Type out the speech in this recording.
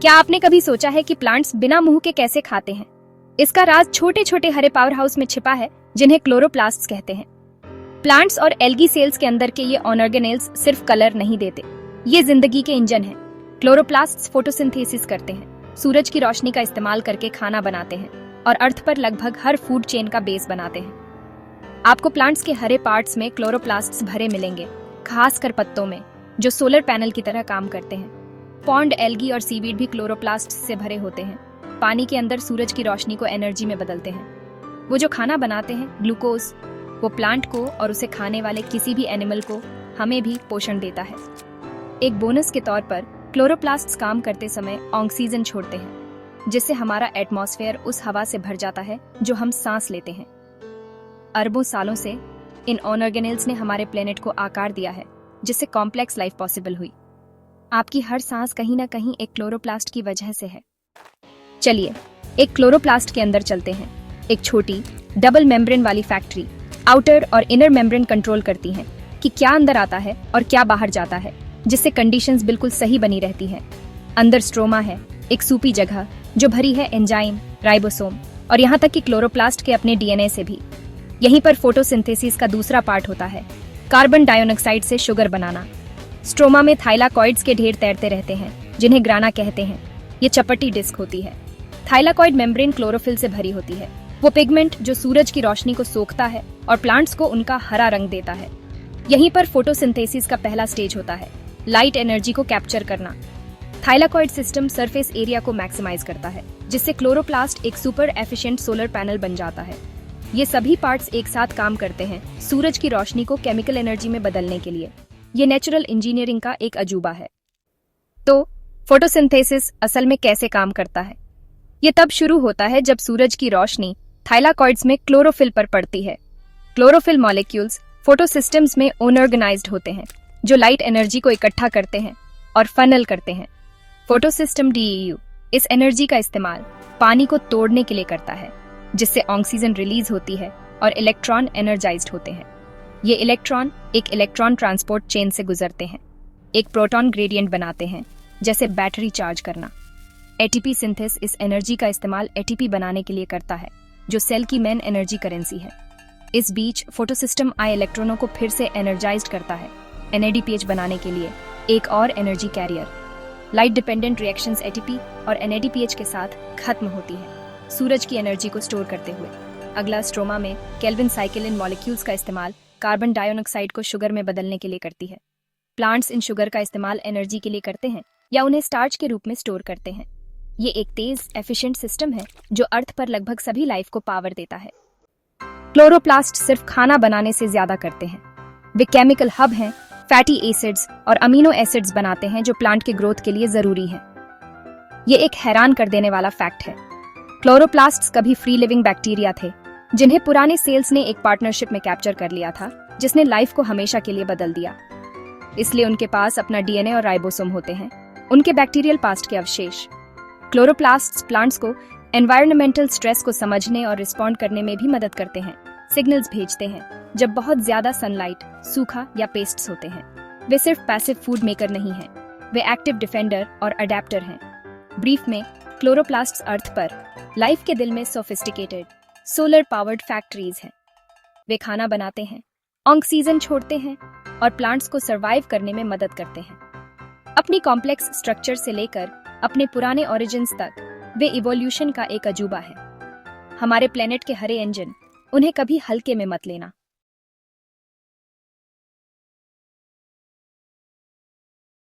क्या आपने कभी सोचा है कि प्लांट्स बिना मुंह के कैसे खाते हैं? इसका राज छोटे छोटे हरे पावर हाउस में छिपा है, जिन्हें क्लोरोप्लास्ट्स कहते हैं। प्लांट्स और एल्गी सेल्स के अंदर के ये ऑर्गेनेल्स सिर्फ कलर नहीं देते, ये जिंदगी के इंजन हैं। क्लोरोप्लास्ट्स फोटोसिंथेसिस करते हैं, सूरज की रोशनी का इस्तेमाल करके खाना बनाते हैं और अर्थ पर लगभग हर फूड चेन का बेस बनाते हैं। आपको प्लांट्स के हरे पार्ट्स में क्लोरोप्लास्ट्स भरे मिलेंगे, खासकर पत्तों में, जो सोलर पैनल की तरह काम करते हैं। पॉन्ड, एल्गी और सीवीड भी क्लोरोप्लास्ट से भरे होते हैं। पानी के अंदर सूरज की रोशनी को एनर्जी में बदलते हैं। वो जो खाना बनाते हैं, ग्लूकोज, वो प्लांट को और उसे खाने वाले किसी भी एनिमल को, हमें भी पोषण देता है। एक बोनस के तौर पर क्लोरोप्लास्ट्स काम करते समय ऑक्सीजन छोड़ते हैं, जिससे हमारा एटमॉस्फेयर उस हवा से भर जाता है जो हम सांस लेते हैं। अरबों सालों से इन ऑर्गेनेल्स ने हमारे प्लेनेट को आकार दिया है, जिससे कॉम्प्लेक्स लाइफ पॉसिबल हुई। आपकी हर सांस कहीं ना कहीं एक क्लोरोप्लास्ट की वजह से है। चलिए एक क्लोरोप्लास्ट के अंदर चलते हैं। एक छोटी डबल मेम्ब्रेन वाली फैक्ट्री आउटर और इनर मेम्ब्रेन कंट्रोल करती हैं कि क्या अंदर आता है और क्या बाहर जाता है, जिससे कंडीशंस बिल्कुल सही बनी रहती हैं। अंदर स्ट्रोमा है, एक सूपी जगह जो भरी है एंजाइम, राइबोसोम और यहाँ तक कि क्लोरोप्लास्ट के अपने डीएनए से भी। यहीं पर फोटोसिंथेसिस का दूसरा पार्ट होता है, कार्बन डाइऑक्साइड से शुगर बनाना। स्ट्रोमा में थाइलाकॉइड्स के ढेर तैरते रहते हैं, जिन्हें ग्राना कहते हैं। ये चपटी डिस्क होती है। थाइलाकॉइड मेम्ब्रेन क्लोरोफिल से भरी होती है, वो पिगमेंट जो सूरज की रोशनी को सोखता है और प्लांट्स को उनका हरा रंग देता है। यहीं पर फोटोसिंथेसिस का पहला स्टेज होता है, लाइट एनर्जी को कैप्चर करना। थाइलाकॉइड सिस्टम सरफेस एरिया को मैक्सिमाइज करता है, जिससे क्लोरोप्लास्ट एक सुपर एफिशिएंट सोलर पैनल बन जाता है। ये सभी पार्ट्स एक साथ काम करते हैं सूरज की रोशनी को केमिकल एनर्जी में बदलने के लिए। ये नेचुरल इंजीनियरिंग का एक अजूबा है। तो फोटोसिंथेसिस असल में कैसे काम करता है? ये तब शुरू होता है जब सूरज की रोशनी थाइलाकॉइड्स में क्लोरोफिल पर पड़ती है। क्लोरोफिल मॉलिक्यूल्स फोटोसिस्टम्स में ऑर्गेनाइज्ड होते हैं, जो लाइट एनर्जी को इकट्ठा करते हैं और फनल करते हैं। फोटोसिस्टम डीईयू इस एनर्जी का इस्तेमाल पानी को तोड़ने के लिए करता है, जिससे ऑक्सीजन रिलीज होती है और इलेक्ट्रॉन एनर्जाइज्ड होते हैं। ये इलेक्ट्रॉन एक इलेक्ट्रॉन ट्रांसपोर्ट चेन से गुजरते हैं, एक प्रोटॉन ग्रेडियंट बनाते हैं, जैसे बैटरी चार्ज करना। एटीपी सिंथेस इस एनर्जी का इस्तेमाल एटीपी बनाने के लिए करता है, जो सेल की मेन एनर्जी करेंसी है। इस बीच फोटोसिस्टम आए इलेक्ट्रॉनों को फिर से एनर्जाइज्ड करता है, एनएडीपीएच बनाने के लिए, एक और energy carrier. Light dependent reactions ATP और एनएडीपीएच के साथ खत्म होती है, सूरज की एनर्जी को स्टोर करते हुए। अगला स्ट्रोमा में केल्विन साइकिल इन मॉलिक्यूल्स का इस्तेमाल कार्बन डाइऑक्साइड को शुगर में बदलने के लिए करती है। प्लांट्स इन शुगर का इस्तेमाल एनर्जी के लिए करते हैं या उन्हें स्टार्च के रूप में स्टोर करते हैं। ये एक तेज एफिशिएंट सिस्टम है जो अर्थ पर लगभग सभी लाइफ को पावर देता है। क्लोरोप्लास्ट सिर्फ खाना बनाने से ज्यादा करते हैं। वे केमिकल हब हैं, फैटी एसिड्स और अमीनो एसिड्स बनाते हैं जो प्लांट के ग्रोथ के लिए जरूरी है। ये एक हैरान कर देने वाला फैक्ट है। क्लोरोप्लास्ट्स कभी फ्री लिविंग बैक्टीरिया थे, जिन्हें पुराने सेल्स ने एक पार्टनरशिप में कैप्चर कर लिया था, जिसने लाइफ को हमेशा के लिए बदल दिया। इसलिए उनके पास अपना डीएनए और राइबोसोम होते हैं, उनके बैक्टीरियल पास्ट के अवशेष। क्लोरोप्लास्ट्स प्लांट्स को एनवायरमेंटल स्ट्रेस को समझने और रिस्पॉन्ड करने में भी मदद करते हैं। सिग्नल्स भेजते हैं जब बहुत ज्यादा सनलाइट, सूखा या पेस्ट्स होते हैं। वे सिर्फ पैसिव फूड मेकर नहीं हैं, वे एक्टिव डिफेंडर और अडेप्टर हैं। ब्रीफ में, क्लोरोप्लास्ट्स अर्थ पर लाइफ के दिल में सोफिस्टिकेटेड सोलर पावर्ड फैक्ट्रीज हैं। वे खाना बनाते हैं, ऑक्सीजन छोड़ते हैं और प्लांट्स को सरवाइव करने में मदद करते हैं। अपनी कॉम्प्लेक्स स्ट्रक्चर से लेकर अपने पुराने ओरिजिन्स तक वे इवोल्यूशन का एक अजूबा है। हमारे प्लेनेट के हरे इंजन, उन्हें कभी हल्के में मत लेना।